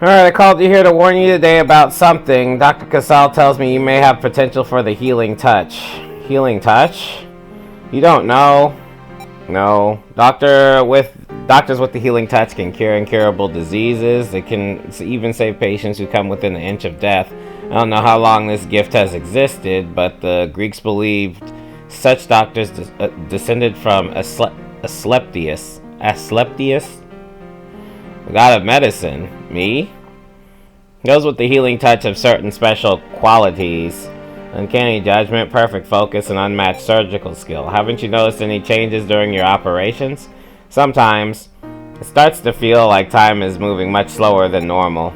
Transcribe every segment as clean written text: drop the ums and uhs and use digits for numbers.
Alright, I called you here to warn you today about something. Dr. Casal tells me you may have potential for the healing touch. Healing touch? You don't know. No. Doctors with the healing touch can cure incurable diseases. They can even save patients who come within an inch of death. I don't know how long this gift has existed, but the Greeks believed such doctors descended from Asclepius. The god of medicine. Me? Those with the healing touch have certain special qualities. Uncanny judgment, perfect focus, and unmatched surgical skill. Haven't you noticed any changes during your operations? Sometimes, it starts to feel like time is moving much slower than normal.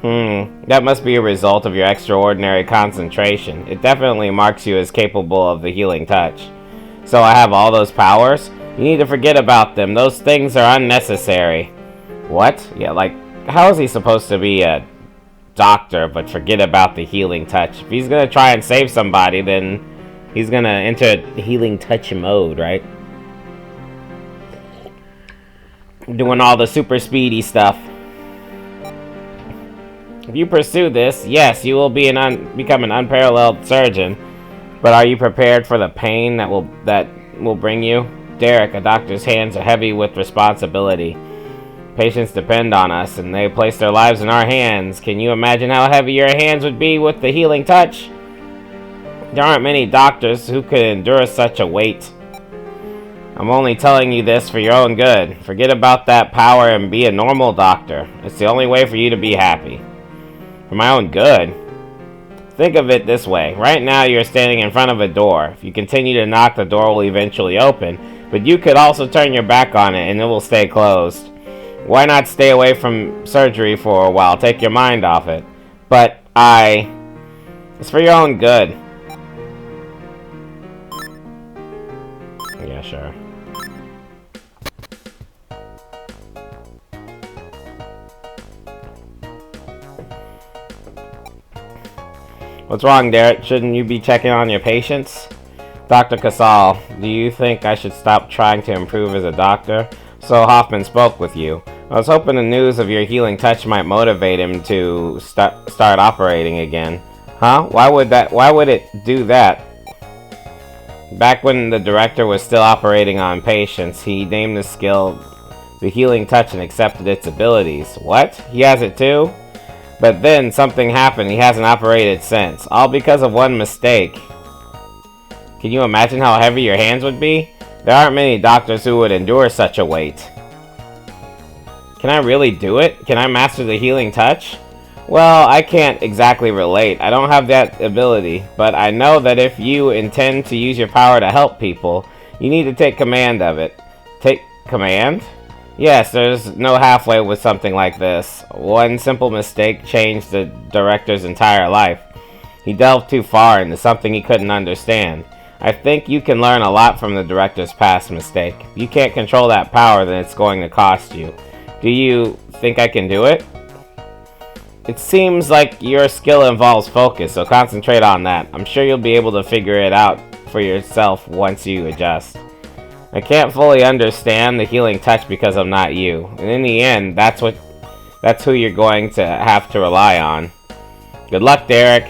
That must be a result of your extraordinary concentration. It definitely marks you as capable of the healing touch. So I have all those powers? You need to forget about them. Those things are unnecessary. What? Yeah, like, how is he supposed to be a doctor but forget about the healing touch? If he's gonna try and save somebody, then he's gonna enter healing touch mode, right? Doing all the super speedy stuff. If you pursue this, yes, you will become an unparalleled surgeon. But are you prepared for the pain that will bring you? Derek, a doctor's hands are heavy with responsibility. Patients depend on us, and they place their lives in our hands. Can you imagine how heavy your hands would be with the healing touch? There aren't many doctors who could endure such a weight. I'm only telling you this for your own good. Forget about that power and be a normal doctor. It's the only way for you to be happy. For my own good? Think of it this way. Right now you're standing in front of a door. If you continue to knock, the door will eventually open. But you could also turn your back on it and it will stay closed. Why not stay away from surgery for a while? Take your mind off it. But it's for your own good. Yeah, sure. What's wrong, Derek? Shouldn't you be checking on your patients? Dr. Casal, do you think I should stop trying to improve as a doctor? So Hoffman spoke with you. I was hoping the news of your healing touch might motivate him to start operating again. Huh? Why would it do that? Back when the director was still operating on patients, he named the skill the healing touch and accepted its abilities. What? He has it too? But then something happened. He hasn't operated since. All because of one mistake. Can you imagine how heavy your hands would be? There aren't many doctors who would endure such a weight. Can I really do it? Can I master the healing touch? Well, I can't exactly relate. I don't have that ability. But I know that if you intend to use your power to help people, you need to take command of it. Take command? Yes, there's no halfway with something like this. One simple mistake changed the director's entire life. He delved too far into something he couldn't understand. I think you can learn a lot from the director's past mistake. If you can't control that power, then it's going to cost you. Do you think I can do it? It seems like your skill involves focus, so concentrate on that. I'm sure you'll be able to figure it out for yourself once you adjust. I can't fully understand the healing touch because I'm not you. And in the end, that's who you're going to have to rely on. Good luck, Derek.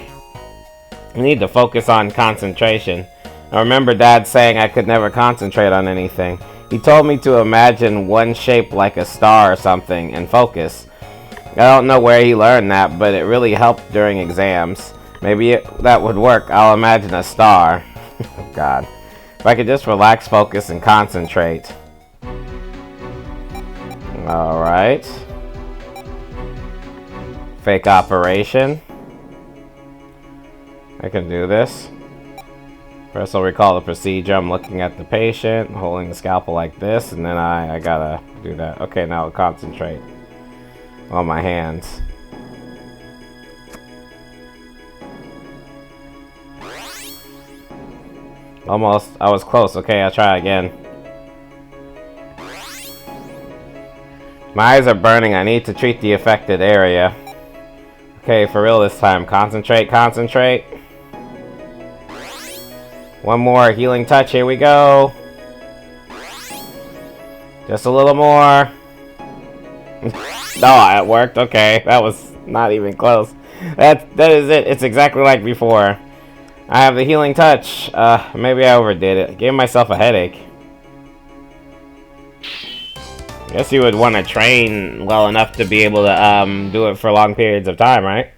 I need to focus on concentration. I remember Dad saying I could never concentrate on anything. He told me to imagine one shape like a star or something and focus. I don't know where he learned that, but it really helped during exams. Maybe that would work. I'll imagine a star. Oh, God. If I could just relax, focus, and concentrate. Alright. Fake operation. I can do this. First I'll recall the procedure. I'm looking at the patient, holding the scalpel like this, and then I gotta do that. Okay, now I'll concentrate on my hands. Almost. I was close. Okay, I'll try again. My eyes are burning. I need to treat the affected area. Okay, for real this time. Concentrate, concentrate. One more healing touch. Here we go. Just a little more. No, it worked. Okay, that was not even close. That is it. It's exactly like before. I have the healing touch. Maybe I overdid it. Gave myself a headache. Guess you would want to train well enough to be able to do it for long periods of time, right?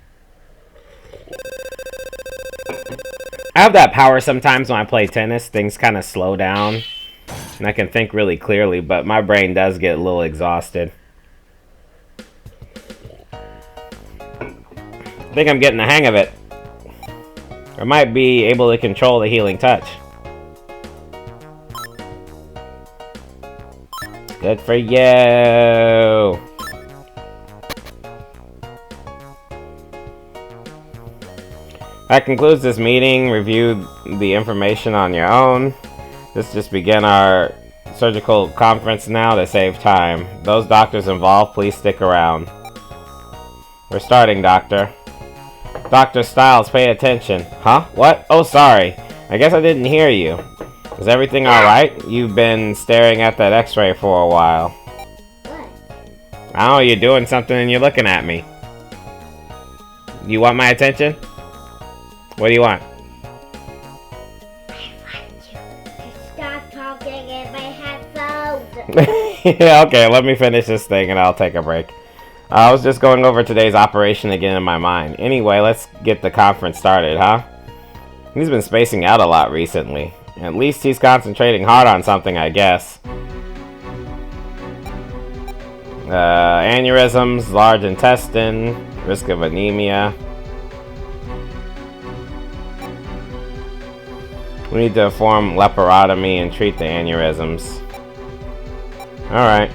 I have that power sometimes when I play tennis. Things kind of slow down, and I can think really clearly, but my brain does get a little exhausted. I think I'm getting the hang of it. I might be able to control the healing touch. Good for you! That concludes this meeting. Review the information on your own. Let's just begin our surgical conference now to save time. Those doctors involved, please stick around. We're starting, Doctor. Dr. Stiles, pay attention. Huh? What? Oh, sorry. I guess I didn't hear you. Is everything alright? You've been staring at that x-ray for a while. What? I don't know, you're doing something and you're looking at me. You want my attention? What do you want? I want you to stop talking in my headphones. Yeah, okay, let me finish this thing and I'll take a break. I was just going over today's operation again in my mind. Anyway, let's get the conference started, huh? He's been spacing out a lot recently. At least he's concentrating hard on something, I guess. Aneurysms, large intestine, risk of anemia. We need to perform laparotomy and treat the aneurysms. Alright.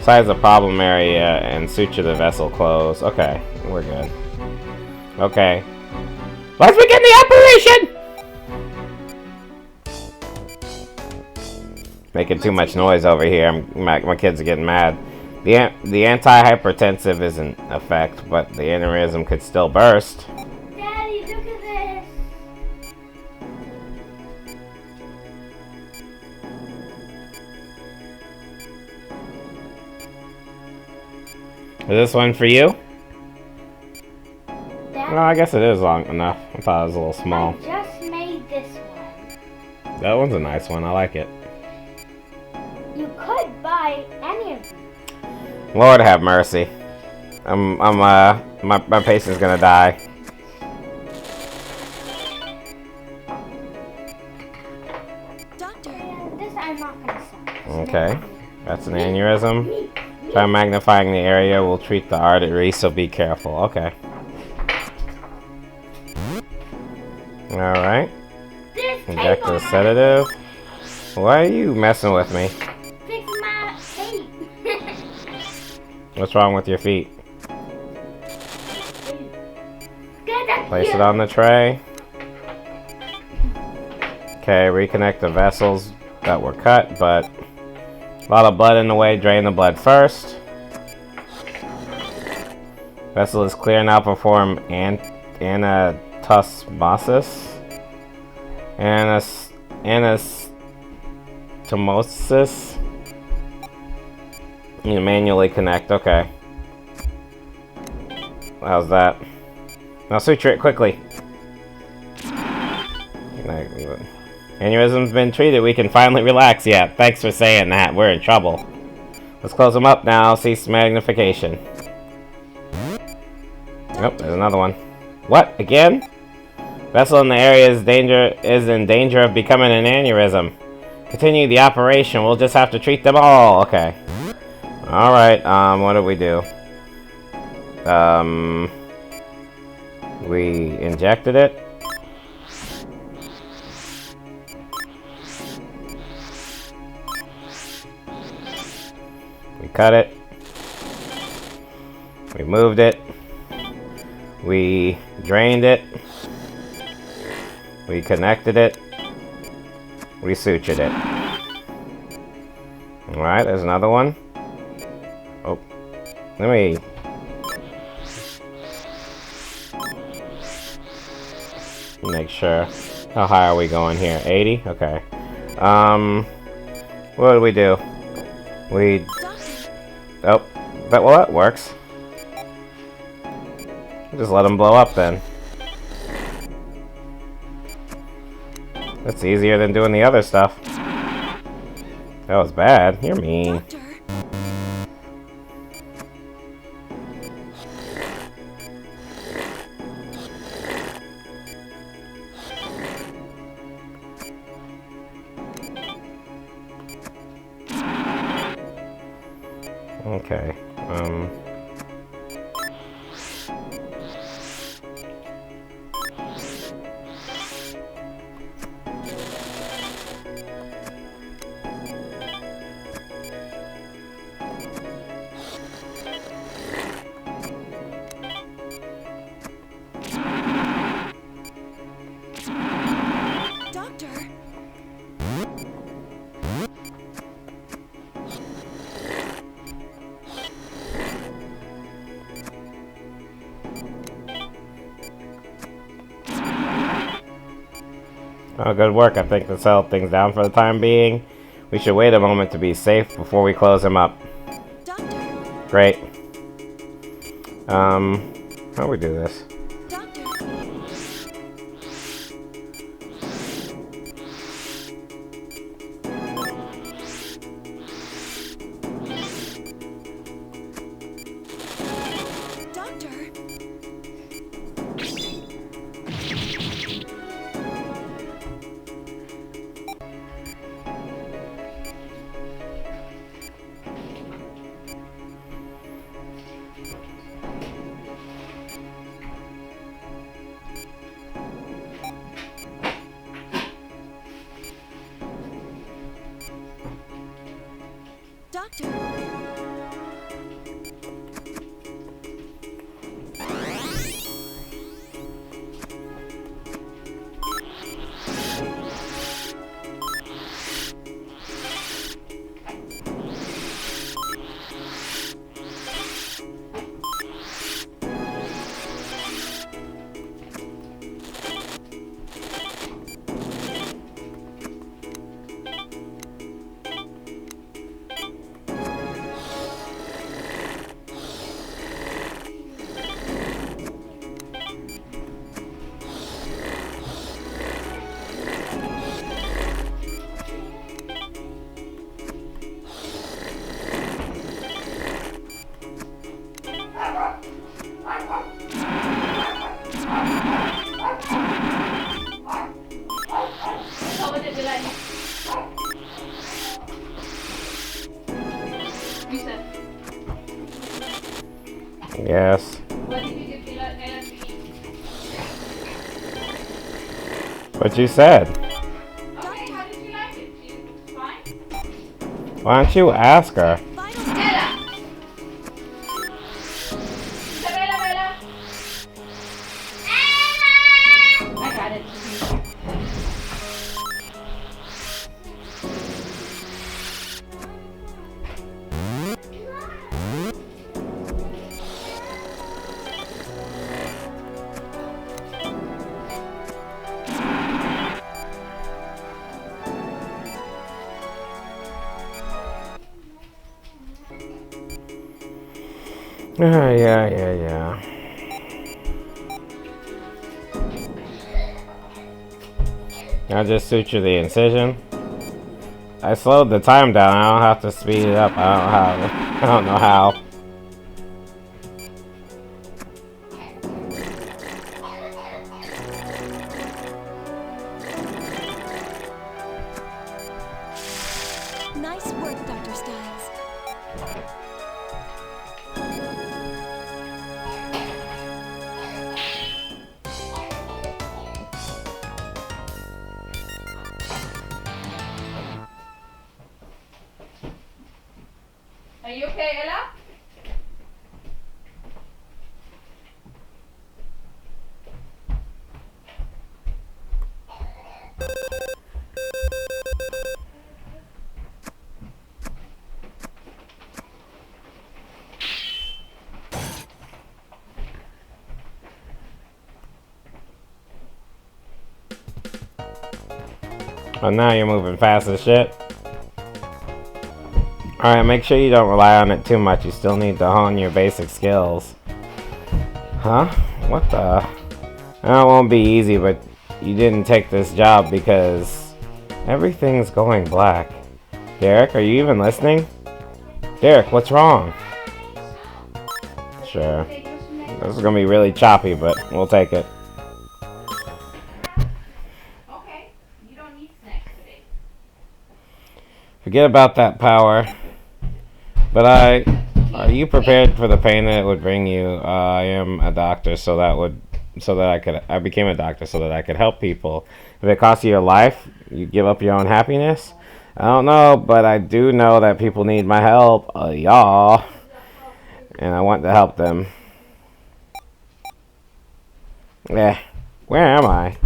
Size the problem area and suture the vessel closed. Okay, we're good. Okay. Let's begin the operation! Making too much noise over here. My kids are getting mad. The antihypertensive is in effect, but the aneurysm could still burst. Daddy, look at this. Is this one for you? Dad, Well, I guess it is long enough. I thought it was a little small. I just made this one. That one's a nice one. I like it. You could buy any of them. Lord have mercy. My patient's gonna die. Doctor. This I'm not gonna sell. Okay. That's an aneurysm. Try magnifying the area. We'll treat the artery, so be careful. Okay. Alright. Inject the sedative. Why are you messing with me? Fix my feet. What's wrong with your feet? Place it on the tray. Okay, reconnect the vessels that were cut, but a lot of blood in the way. Drain the blood first. Vessel is clear now. Perform anastomosis. Anastomosis. You manually connect. Okay. How's that? Now suture it quickly. Aneurysm's been treated. We can finally relax. Yeah, thanks for saying that. We're in trouble. Let's close them up now. Cease magnification. Nope, there's another one. What? Again? Vessel in the area is in danger of becoming an aneurysm. Continue the operation. We'll just have to treat them all. Okay. Alright, what do we do? We injected it. We cut it. We moved it. We drained it. We connected it. We sutured it. Alright, there's another one. Oh. Let me... make sure. How high are we going here? 80? Okay. What do we do? We... Oh, that works. Just let him blow up then. That's easier than doing the other stuff. That was bad. You're mean. Okay. Oh, good work. I think this held things down for the time being. We should wait a moment to be safe before we close him up. Doctor. Great. How do we do this? Doctor. Yes. What did you give Ella to eat? What you said. Okay, how did you like it? She was fine? Why don't you ask her? Ella! Isabella, Bella! I got it. Yeah. I'll just suture the incision. I slowed the time down. I don't have to speed it up. I don't know how. Nice work, Dr. Stiles. Are you okay, Ella? Oh, now you're moving fast as shit. Alright, make sure you don't rely on it too much. You still need to hone your basic skills. Huh? What the? I know it won't be easy, but you didn't take this job because everything's going black. Derek, are you even listening? Derek, what's wrong? Sure. This is gonna be really choppy, but we'll take it. Okay, you don't need snacks today. Forget about that power. But are you prepared for the pain that it would bring you? I am a doctor, I became a doctor so that I could help people. If it costs you your life, you give up your own happiness? I don't know, but I do know that people need my help, y'all. And I want to help them. Where am I?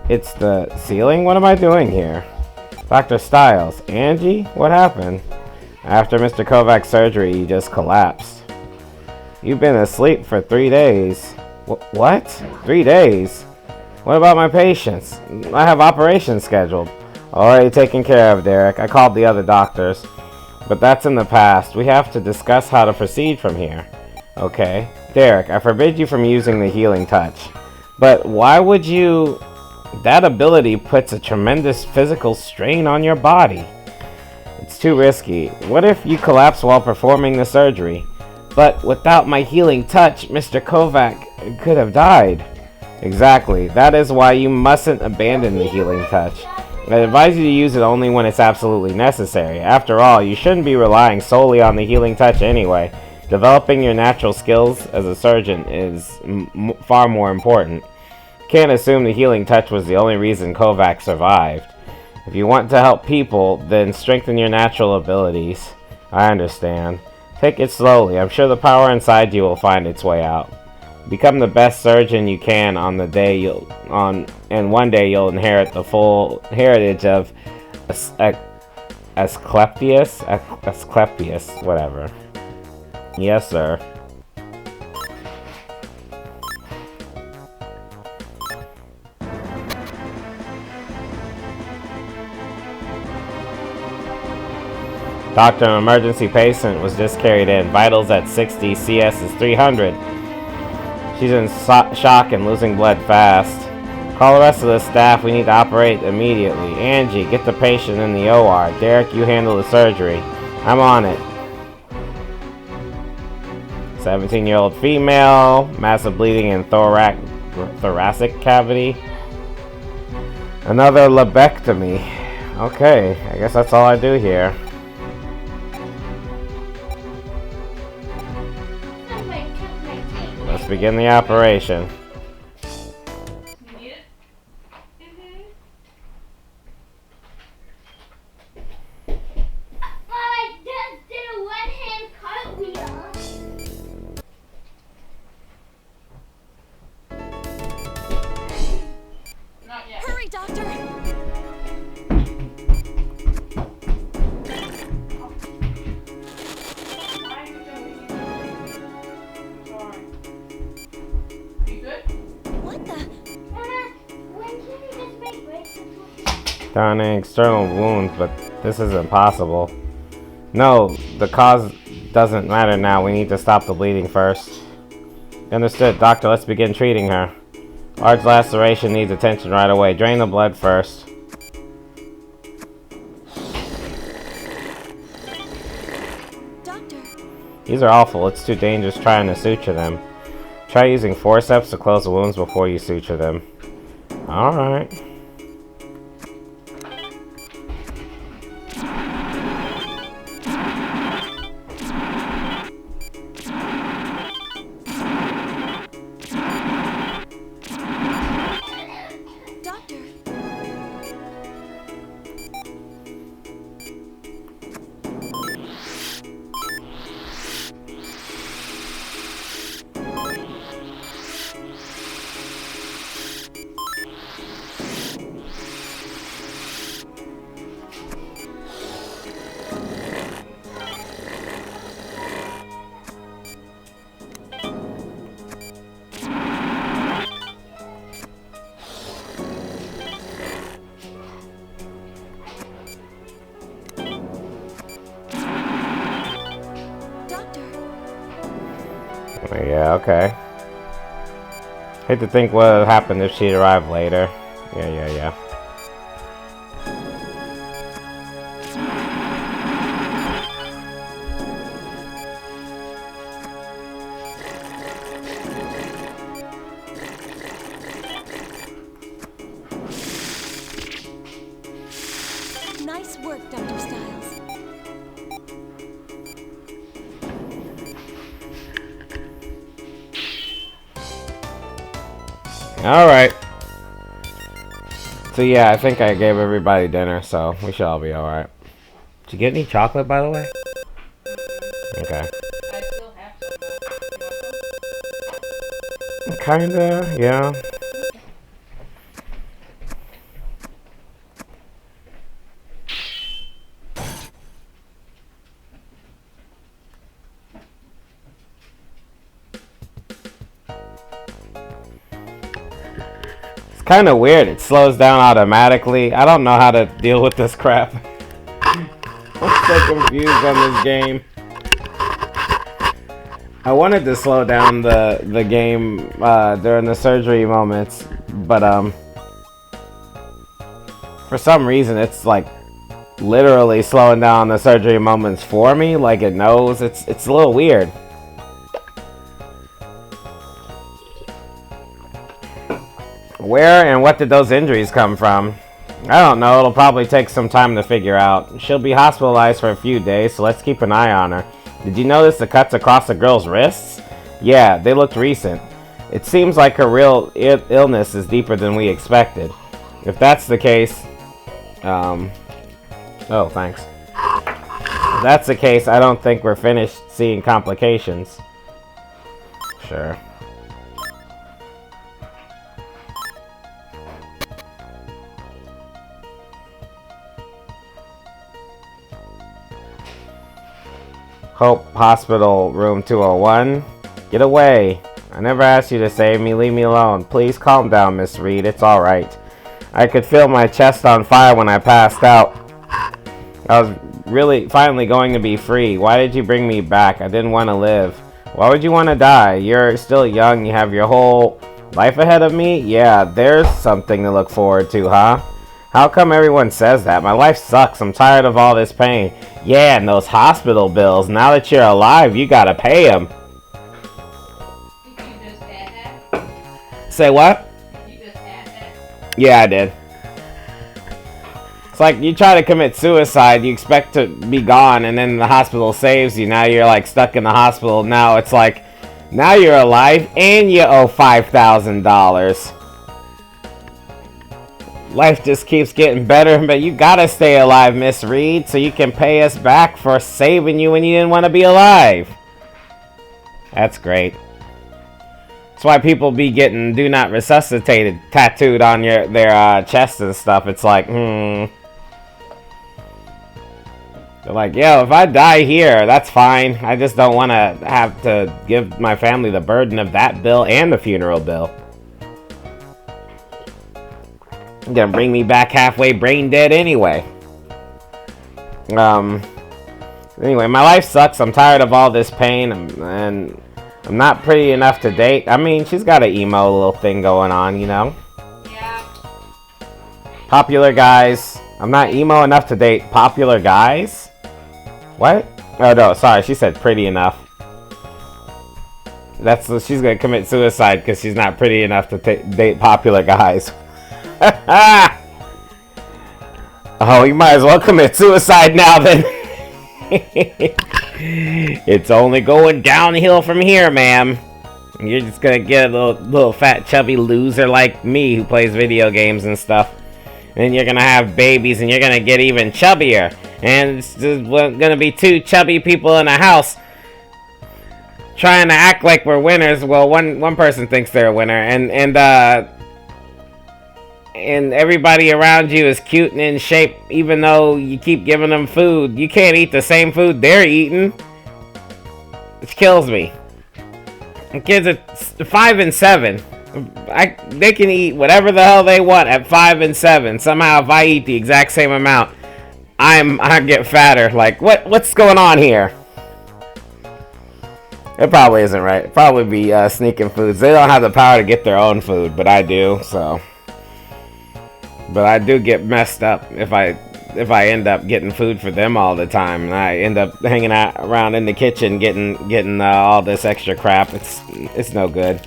It's the ceiling? What am I doing here? Dr. Stiles. Angie? What happened? After Mr. Kovac's surgery, you just collapsed. You've been asleep for 3 days. What? 3 days? What about my patients? I have operations scheduled. Already taken care of, Derek. I called the other doctors. But that's in the past. We have to discuss how to proceed from here. Okay. Derek, I forbid you from using the healing touch. But why would you... That ability puts a tremendous physical strain on your body. It's too risky. What if you collapse while performing the surgery? But without my healing touch, Mr. Kovac could have died. Exactly. That is why you mustn't abandon the healing touch. I advise you to use it only when it's absolutely necessary. After all, you shouldn't be relying solely on the healing touch anyway. Developing your natural skills as a surgeon is far more important. Can't assume the healing touch was the only reason Kovac survived. If you want to help people, then strengthen your natural abilities. I understand. Take it slowly. I'm sure the power inside you will find its way out. Become the best surgeon you can and one day you'll inherit the full heritage of Asclepius, whatever. Yes, sir. Doctor, an emergency patient was just carried in. Vitals at 60, CS is 300. She's in shock and losing blood fast. Call the rest of the staff. We need to operate immediately. Angie, get the patient in the OR. Derek, you handle the surgery. I'm on it. 17-year-old female. Massive bleeding in thoracic cavity. Another lobectomy. Okay, I guess that's all I do here. Let's begin the operation. You need it? I just did a one-hand cartwheel. Not yet. Hurry, doctor! Why are you jumping in? I'm sorry. You good? What the? When can you just make braces? Down an external wound, but this isn't possible. No, the cause doesn't matter now. We need to stop the bleeding first. Understood. Doctor, let's begin treating her. Large laceration needs attention right away. Drain the blood first. Doctor, These are awful. It's too dangerous trying to suture them. Try using forceps to close the wounds before you suture them. Alright. doctor. Yeah, okay. Hate to think what would happen if she'd arrived later. Yeah. Nice work, Dr. Stiles. Alright. So yeah, I think I gave everybody dinner, so we should all be alright. Did you get any chocolate, by the way? Okay. I still have some. Kinda, yeah. Kind of weird. It slows down automatically. I don't know how to deal with this crap. I'm so confused on this game. I wanted to slow down the game during the surgery moments, but for some reason it's like literally slowing down the surgery moments for me. Like it knows. It's a little weird. Where and what did those injuries come from? I don't know. It'll probably take some time to figure out. She'll be hospitalized for a few days, so let's keep an eye on her. Did you notice the cuts across the girl's wrists? Yeah, they looked recent. It seems like her real illness is deeper than we expected. If that's the case... Oh, thanks. If that's the case, I don't think we're finished seeing complications. Sure. Hope Hospital, room 201. Get away. I never asked you to save me. Leave me alone. Please calm down, Miss Reed. It's alright. I could feel my chest on fire when I passed out. I was really finally going to be free. Why did you bring me back? I didn't want to live. Why would you want to die? You're still young. You have your whole life ahead of me? Yeah, there's something to look forward to, huh? How come everyone says that? My life sucks. I'm tired of all this pain. Yeah, and those hospital bills. Now that you're alive, you gotta pay them. Did you just add that? Say what? You just add that? Yeah, I did. It's like you try to commit suicide, you expect to be gone, and then the hospital saves you. Now you're like stuck in the hospital. Now it's like, now you're alive and you owe $5,000. Life just keeps getting better, but you gotta stay alive, Miss Reed, so you can pay us back for saving you when you didn't want to be alive. That's great. That's why people be getting "Do Not Resuscitated" tattooed on their chest and stuff. It's like, They're like, yo, if I die here, that's fine. I just don't want to have to give my family the burden of that bill and the funeral bill. You're gonna bring me back halfway brain dead anyway. Anyway, my life sucks. I'm tired of all this pain, and I'm not pretty enough to date. I mean, she's got an emo little thing going on, you know? Yeah. Popular guys. I'm not emo enough to date popular guys? What? Oh, no, sorry. She said pretty enough. She's gonna commit suicide because she's not pretty enough to date popular guys. Oh, you might as well commit suicide now then. It's only going downhill from here, ma'am. You're just gonna get a little fat chubby loser like me who plays video games and stuff. And you're gonna have babies and you're gonna get even chubbier. And it's just gonna be two chubby people in a house trying to act like we're winners. Well, one person thinks they're a winner, and everybody around you is cute and in shape, even though you keep giving them food. You can't eat the same food they're eating. Which kills me. The kids are 5 and 7. They can eat whatever the hell they want at 5 and 7. Somehow, if I eat the exact same amount, I get fatter. Like, what's going on here? It probably isn't right. It'd probably be sneaking foods. They don't have the power to get their own food, but I do. So, but I do get messed up if I end up getting food for them all the time, and I end up hanging out around in the kitchen getting all this extra crap. It's no good.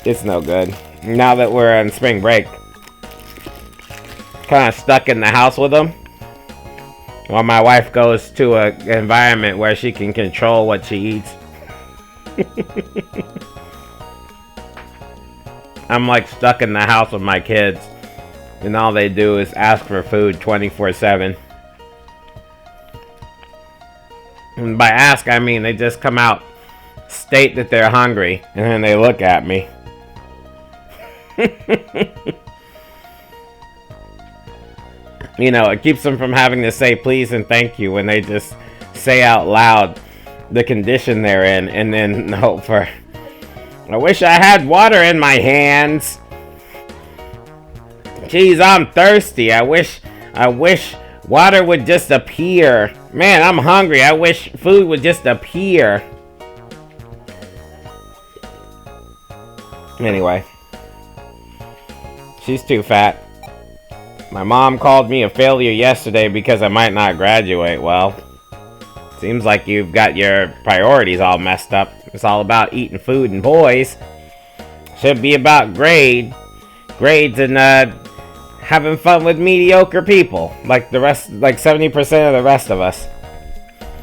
It's no good. Now that we're on spring break, kind of stuck in the house with them. While my wife goes to an environment where she can control what she eats. I'm like stuck in the house with my kids, and all they do is ask for food 24/7. And by ask, I mean they just come out, state that they're hungry, and then they look at me. You know, it keeps them from having to say please and thank you when they just say out loud the condition they're in, and then hope for, I wish I had water in my hands. Jeez, I'm thirsty. I wish water would just appear. Man, I'm hungry. I wish food would just appear. Anyway, she's too fat. My mom called me a failure yesterday because I might not graduate. Well, seems like you've got your priorities all messed up. It's all about eating food and boys. Should be about grades and having fun with mediocre people, like the rest, like 70% of the rest of us.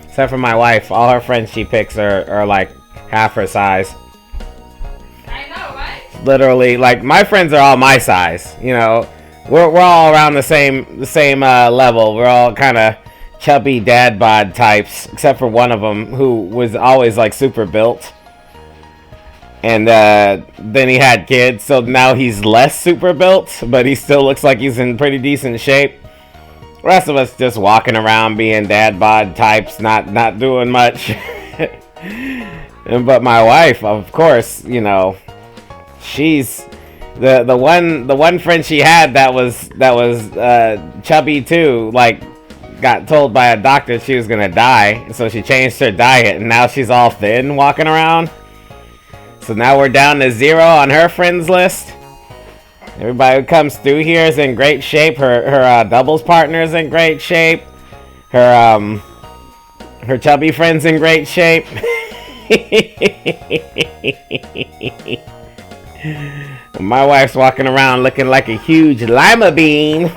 Except for my wife, all her friends she picks are like half her size. I know, right? Literally, like my friends are all my size. You know, we're all around the same level. We're all kind of chubby dad bod types, except for one of them who was always like super built. And then he had kids, so now he's less super built, but he still looks like he's in pretty decent shape. The rest of us just walking around being dad bod types, not doing much. But my wife, of course, you know, she's the one friend she had that was chubby too, like got told by a doctor she was gonna die, so she changed her diet, and now she's all thin walking around. So now we're down to 0 on her friends list. Everybody who comes through here is in great shape. Her doubles partner is in great shape. Her chubby friend's in great shape. My wife's walking around looking like a huge lima bean.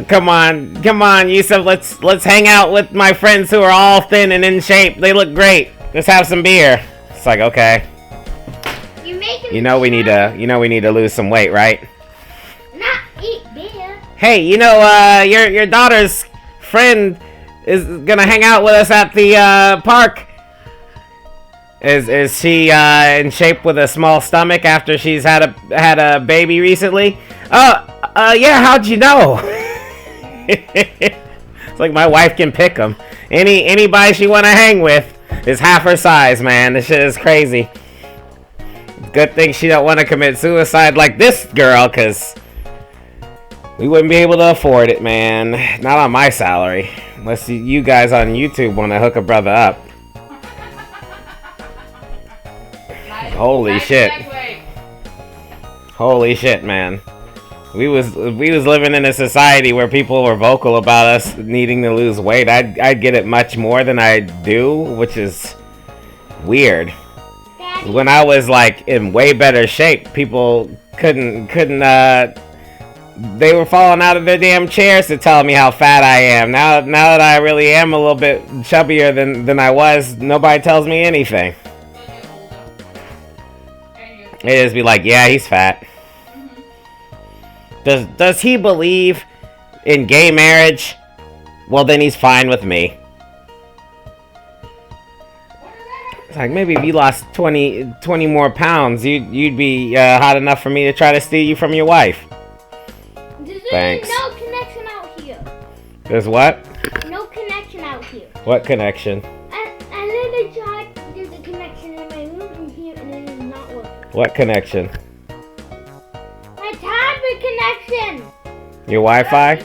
Come on, Yusuf, let's hang out with my friends who are all thin and in shape. They look great. Let's have some beer. It's like, okay. You know we need to lose some weight, right? Not eat beer. Hey, you know, your daughter's friend is gonna hang out with us at the park. Is she in shape with a small stomach after she's had a baby recently? Yeah, how'd you know? It's like my wife can pick them. Anybody she want to hang with is half her size, man. This shit is crazy. Good thing she don't want to commit suicide like this girl, because we wouldn't be able to afford it, man. Not on my salary. Unless you guys on YouTube want to hook a brother up. Holy shit. Holy shit, man. We was living in a society where people were vocal about us needing to lose weight. I'd get it much more than I do, which is weird. Daddy. When I was like in way better shape, people couldn't they were falling out of their damn chairs to tell me how fat I am. Now that I really am a little bit chubbier than I was, nobody tells me anything. They just be like, yeah, he's fat. Does he believe in gay marriage? Well, then he's fine with me. It's like, maybe if you lost 20 more pounds, you'd be hot enough for me to try to steal you from your wife. There's Thanks. no connection out here. There's what? No connection out here. What connection? I literally tried to do the connection in my room in here, and it is not working. What connection? My tablet connection. Your Wi-Fi?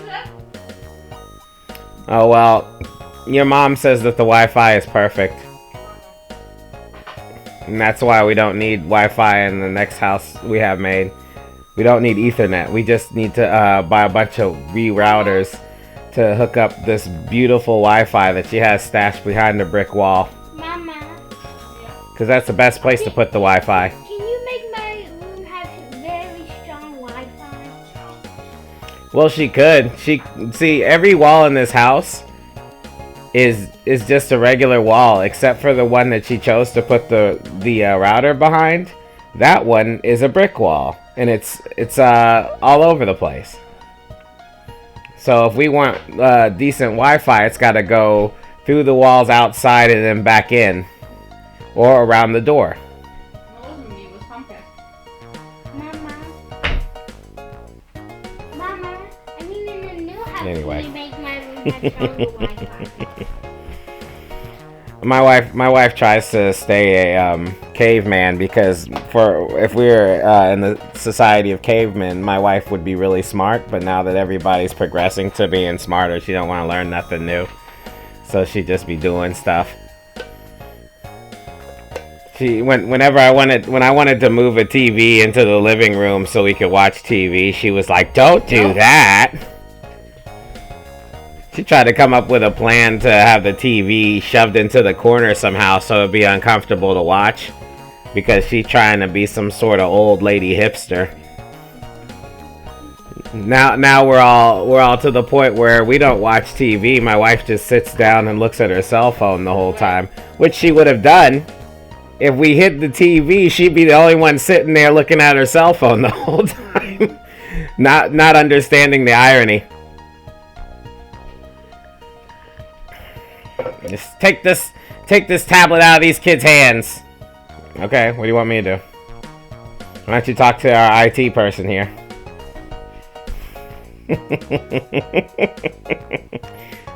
Oh, well, your mom says that the Wi-Fi is perfect. And that's why we don't need Wi-Fi in the next house we have made. We don't need Ethernet. We just need to buy a bunch of rerouters to hook up this beautiful Wi-Fi that she has stashed behind the brick wall. Mama, Because that's the best place to put the Wi-Fi. can you make my room have very strong Wi-Fi? Well, she could. See, every wall in this house is just a regular wall, except for the one that she chose to put the router behind. That one is a brick wall, and it's all over the place. So if we want decent Wi-Fi, it's got to go through the walls outside and then back in, or around the door. Mama, I mean in the new house, Anyway. can you make my room have stronger Wi-Fi? My wife tries to stay a caveman because if we were in the society of cavemen, my wife would be really smart. But now that everybody's progressing to being smarter, she don't want to learn nothing new, so she'd just be doing stuff. When I wanted to move a TV into the living room so we could watch TV, she was like, "Don't do that." She tried to come up with a plan to have the TV shoved into the corner somehow so it'd be uncomfortable to watch, because she's trying to be some sort of old lady hipster. Now we're all to the point where we don't watch TV. My wife just sits down and looks at her cell phone the whole time, which she would have done if we hid the TV. She'd be the only one sitting there looking at her cell phone the whole time, not understanding the irony. Just take this tablet out of these kids' hands. Okay, what do you want me to do? Why don't you talk to our IT person here?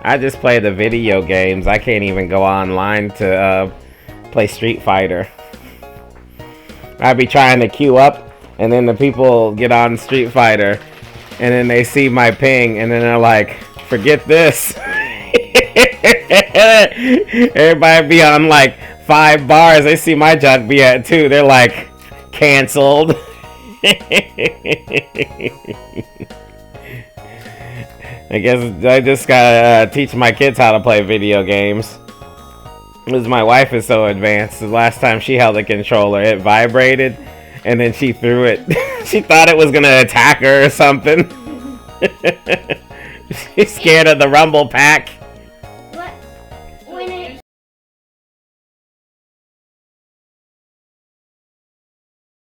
I just play the video games. I can't even go online to play Street Fighter. I'd be trying to queue up, and then the people get on Street Fighter, and then they see my ping, and then they're like, "Forget this." Everybody be on like 5 bars. They see my junk be at 2. They're like, "Canceled." I guess I just gotta teach my kids how to play video games. Because my wife is so advanced. The last time she held a controller, it vibrated, and then she threw it. She thought it was gonna attack her or something. She's scared of the rumble pack.